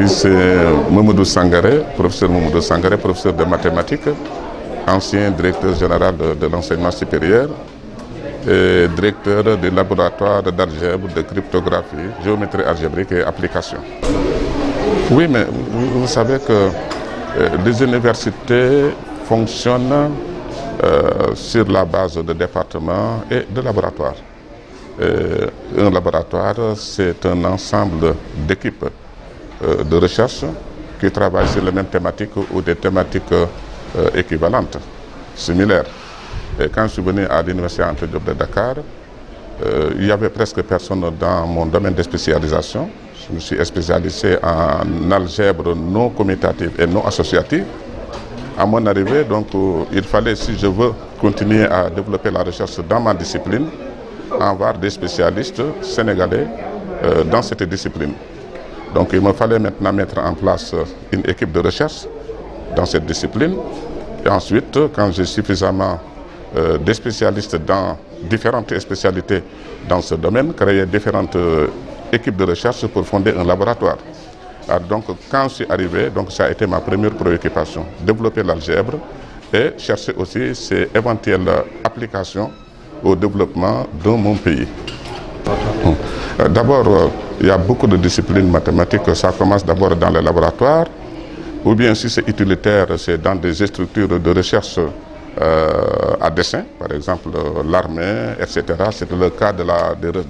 Oui, c'est Mamadou Sangaré, professeur Mamadou Sangaré, professeur de mathématiques, ancien directeur général de l'enseignement supérieur et directeur du laboratoire d'algèbre, de cryptographie, géométrie algébrique et application. Oui, mais vous savez que les universités fonctionnent sur la base de départements et de laboratoires. Un laboratoire, c'est un ensemble d'équipes de recherche qui travaillent sur les mêmes thématiques ou des thématiques équivalentes, similaires. Et quand je suis venu à l'Université Anta Diop de Dakar, il y avait presque personne dans mon domaine de spécialisation. Je me suis spécialisé en algèbre non commutative et non associative. À mon arrivée, donc, il fallait, si je veux continuer à développer la recherche dans ma discipline, avoir des spécialistes sénégalais dans cette discipline. Donc il me fallait maintenant mettre en place une équipe de recherche dans cette discipline. Et ensuite, quand j'ai suffisamment de spécialistes dans différentes spécialités dans ce domaine, créer différentes équipes de recherche pour fonder un laboratoire. Alors, donc quand je suis arrivé, donc, ça a été ma première préoccupation, développer l'algèbre et chercher aussi ses éventuelles applications au développement de mon pays. D'abord, il y a beaucoup de disciplines mathématiques, ça commence d'abord dans les laboratoires, ou bien si c'est utilitaire, c'est dans des structures de recherche à dessein, par exemple l'armée, etc. C'est le cas de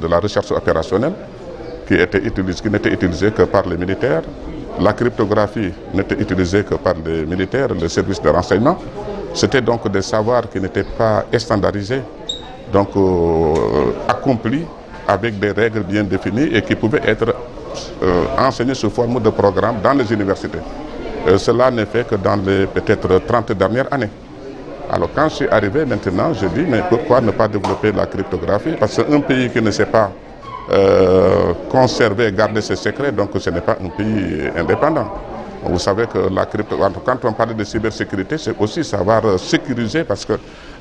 la recherche opérationnelle qui n'était utilisée que par les militaires. La cryptographie n'était utilisée que par les militaires, le service de renseignement. C'était donc des savoirs qui n'étaient pas standardisés, donc accomplis avec des règles bien définies et qui pouvaient être enseignés sous forme de programme dans les universités. Cela n'est fait que dans les peut-être 30 dernières années. Alors quand je suis arrivé maintenant, je dis mais pourquoi ne pas développer la cryptographie? Parce qu'un pays qui ne sait pas conserver, garder ses secrets, donc ce n'est pas un pays indépendant. Vous savez que quand on parle de cybersécurité, c'est aussi savoir sécuriser parce que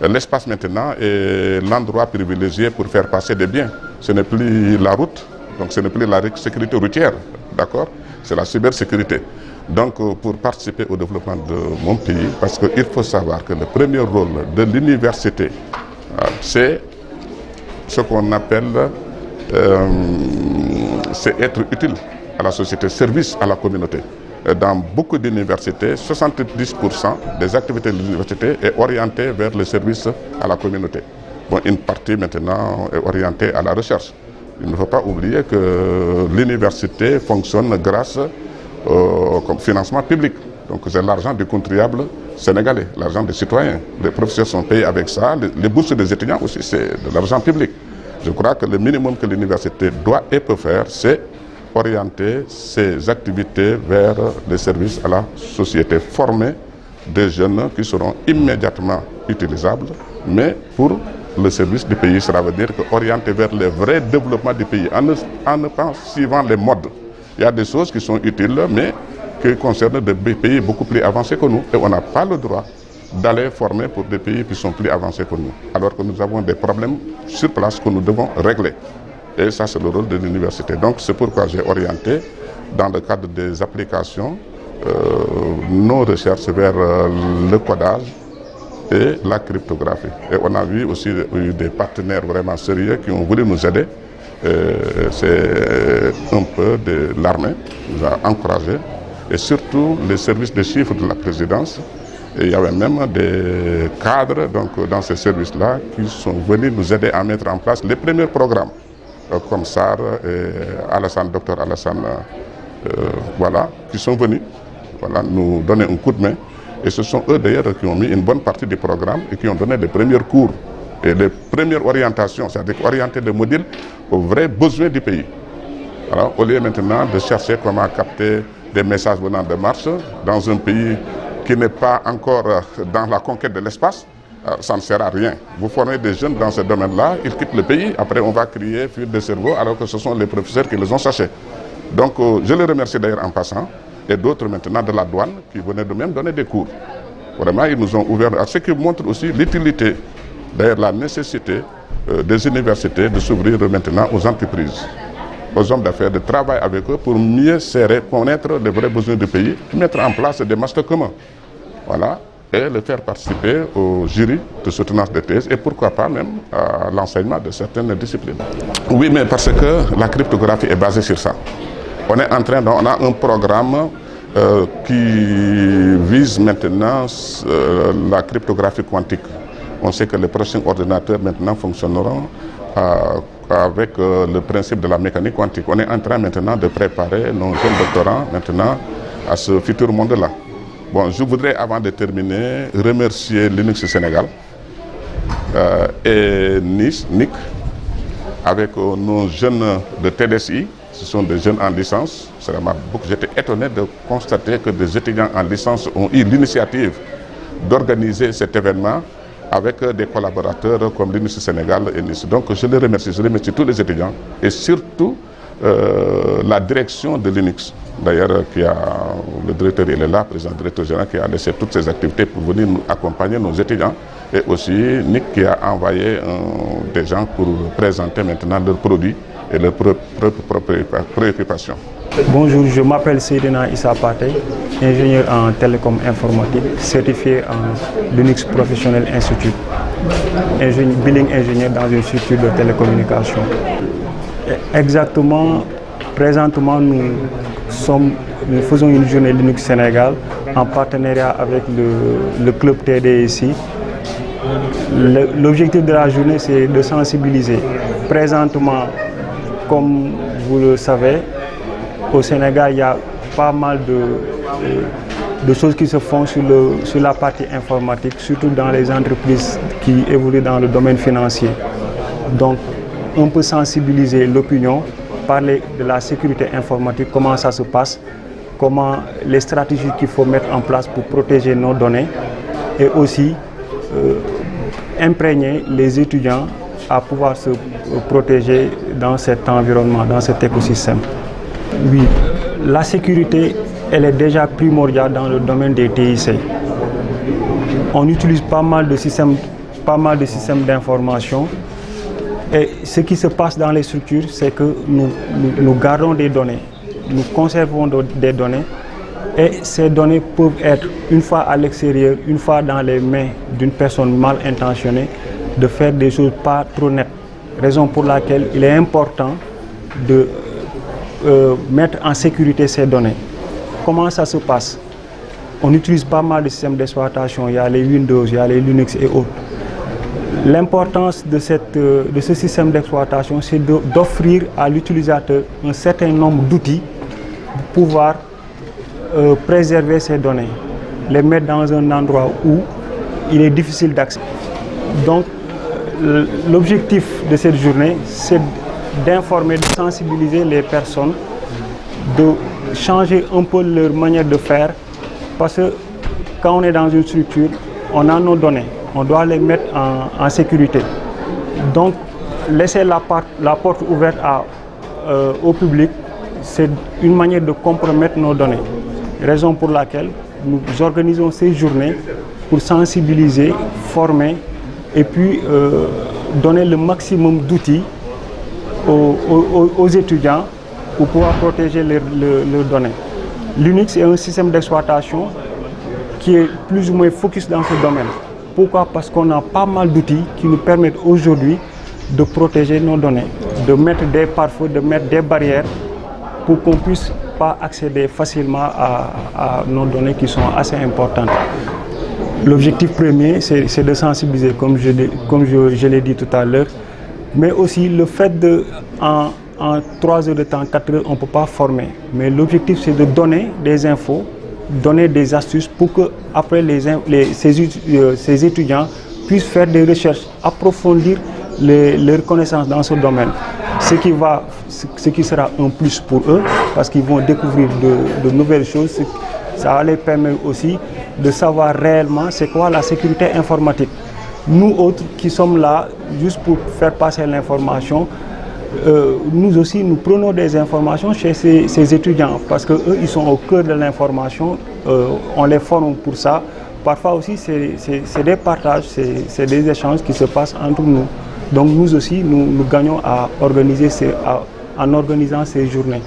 l'espace maintenant est l'endroit privilégié pour faire passer des biens. Ce n'est plus la route, donc ce n'est plus la sécurité routière, d'accord? C'est la cybersécurité. Donc pour participer au développement de mon pays, parce qu'il faut savoir que le premier rôle de l'université, c'est ce qu'on appelle, c'est être utile à la société, service à la communauté. Dans beaucoup d'universités, 70% des activités de l'université est orientée vers le service à la communauté. Bon, une partie maintenant est orientée à la recherche. Il ne faut pas oublier que l'université fonctionne grâce au financement public. Donc c'est l'argent du contribuable sénégalais, l'argent des citoyens. Les professeurs sont payés avec ça, les bourses des étudiants aussi, c'est de l'argent public. Je crois que le minimum que l'université doit et peut faire, c'est orienter ses activités vers les services à la société, former des jeunes qui seront immédiatement utilisables, mais pour le service du pays, cela veut dire qu'orienter vers le vrai développement du pays, en ne pas suivant les modes. Il y a des choses qui sont utiles, mais qui concernent des pays beaucoup plus avancés que nous, et on n'a pas le droit d'aller former pour des pays qui sont plus avancés que nous, alors que nous avons des problèmes sur place que nous devons régler. Et ça, c'est le rôle de l'université. Donc, c'est pourquoi j'ai orienté, dans le cadre des applications, nos recherches vers le codage et la cryptographie. Et on a vu aussi des partenaires vraiment sérieux qui ont voulu nous aider. C'est un peu de l'armée qui nous a encouragés. Et surtout, les services de chiffres de la présidence. Et il y avait même des cadres donc, dans ces services-là qui sont venus nous aider à mettre en place les premiers programmes. Comme SAR et Alassane, docteur Alassane, voilà, qui sont venus nous donner un coup de main. Et ce sont eux d'ailleurs qui ont mis une bonne partie du programme et qui ont donné les premiers cours et les premières orientations, c'est-à-dire orienter les modules aux vrais besoins du pays. Alors, au lieu maintenant de chercher comment capter des messages venant de Mars dans un pays qui n'est pas encore dans la conquête de l'espace, ça ne sert à rien. Vous formez des jeunes dans ce domaine-là, ils quittent le pays, après on va crier fuite de cerveau alors que ce sont les professeurs qui les ont sachés. Donc je les remercie d'ailleurs en passant, et d'autres maintenant de la douane qui venaient de même donner des cours. Vraiment, ils nous ont ouvert, ce qui montre aussi l'utilité, d'ailleurs la nécessité des universités de s'ouvrir maintenant aux entreprises. aux hommes d'affaires de travailler avec eux pour mieux serrer, connaître les vrais besoins du pays, mettre en place des masters communs. Voilà. Et le faire participer au jury de soutenance de thèse et pourquoi pas même à l'enseignement de certaines disciplines. Oui, mais parce que la cryptographie est basée sur ça. On a un programme qui vise maintenant la cryptographie quantique. On sait que les prochains ordinateurs maintenant fonctionneront avec le principe de la mécanique quantique. On est en train maintenant de préparer nos jeunes doctorants maintenant à ce futur monde-là. Bon, je voudrais, avant de terminer, remercier Linux Sénégal et NIC, avec nos jeunes de TDSI. Ce sont des jeunes en licence. J'étais étonné de constater que des étudiants en licence ont eu l'initiative d'organiser cet événement avec des collaborateurs comme Linux Sénégal et NIC. Donc je les remercie tous les étudiants et surtout la direction de Linux. D'ailleurs, le directeur il est là, le président directeur général, qui a laissé toutes ses activités pour venir nous accompagner nos étudiants. Et aussi Nick qui a envoyé des gens pour présenter maintenant leurs produits et leurs préoccupations. Bonjour, je m'appelle Seydina Issa Pathé, ingénieur en télécom informatique, certifié en Linux Professional Institute, bilingue ingénieur dans une structure de télécommunication. Exactement, présentement nous faisons une journée Linux Sénégal en partenariat avec le club TDSI. L'objectif de la journée, c'est de sensibiliser. Présentement, comme vous le savez, au Sénégal, il y a pas mal de choses qui se font sur la partie informatique, surtout dans les entreprises qui évoluent dans le domaine financier. Donc, on peut sensibiliser l'opinion, parler de la sécurité informatique, comment ça se passe, comment les stratégies qu'il faut mettre en place pour protéger nos données et aussi imprégner les étudiants à pouvoir se protéger dans cet environnement, dans cet écosystème. Oui, la sécurité, elle est déjà primordiale dans le domaine des TIC. On utilise pas mal de systèmes d'information. Et ce qui se passe dans les structures, c'est que nous gardons des données, nous conservons des données et ces données peuvent être, une fois à l'extérieur, une fois dans les mains d'une personne mal intentionnée, de faire des choses pas trop nettes. Raison pour laquelle il est important de mettre en sécurité ces données. Comment ça se passe? On utilise pas mal de systèmes d'exploitation, il y a les Windows, il y a les Linux et autres. L'importance de ce système d'exploitation, c'est d'offrir à l'utilisateur un certain nombre d'outils pour pouvoir préserver ces données, les mettre dans un endroit où il est difficile d'accès. Donc, l'objectif de cette journée, c'est d'informer, de sensibiliser les personnes, de changer un peu leur manière de faire, parce que quand on est dans une structure, on a nos données. On doit les mettre en sécurité. Donc, laisser la porte ouverte au public, c'est une manière de compromettre nos données. Raison pour laquelle nous organisons ces journées pour sensibiliser, former et puis donner le maximum d'outils aux étudiants pour pouvoir protéger leurs données. Linux est un système d'exploitation qui est plus ou moins focus dans ce domaine. Pourquoi? Parce qu'on a pas mal d'outils qui nous permettent aujourd'hui de protéger nos données, de mettre des pare-feux, de mettre des barrières pour qu'on ne puisse pas accéder facilement à nos données qui sont assez importantes. L'objectif premier, c'est de sensibiliser, comme je l'ai dit tout à l'heure, mais aussi le fait en 3 heures de temps, 4 heures, on ne peut pas former. Mais l'objectif, c'est de donner des infos, donner des astuces pour que après ces étudiants puissent faire des recherches, approfondir leurs connaissances dans ce domaine. Ce qui sera un plus pour eux parce qu'ils vont découvrir de nouvelles choses. Ça va les permettre aussi de savoir réellement c'est quoi la sécurité informatique. Nous autres qui sommes là juste pour faire passer l'information, nous aussi, nous prenons des informations chez ces étudiants parce qu'eux, ils sont au cœur de l'information, on les forme pour ça. Parfois aussi, c'est des partages, c'est des échanges qui se passent entre nous. Donc nous aussi, nous gagnons à organiser, en organisant ces journées.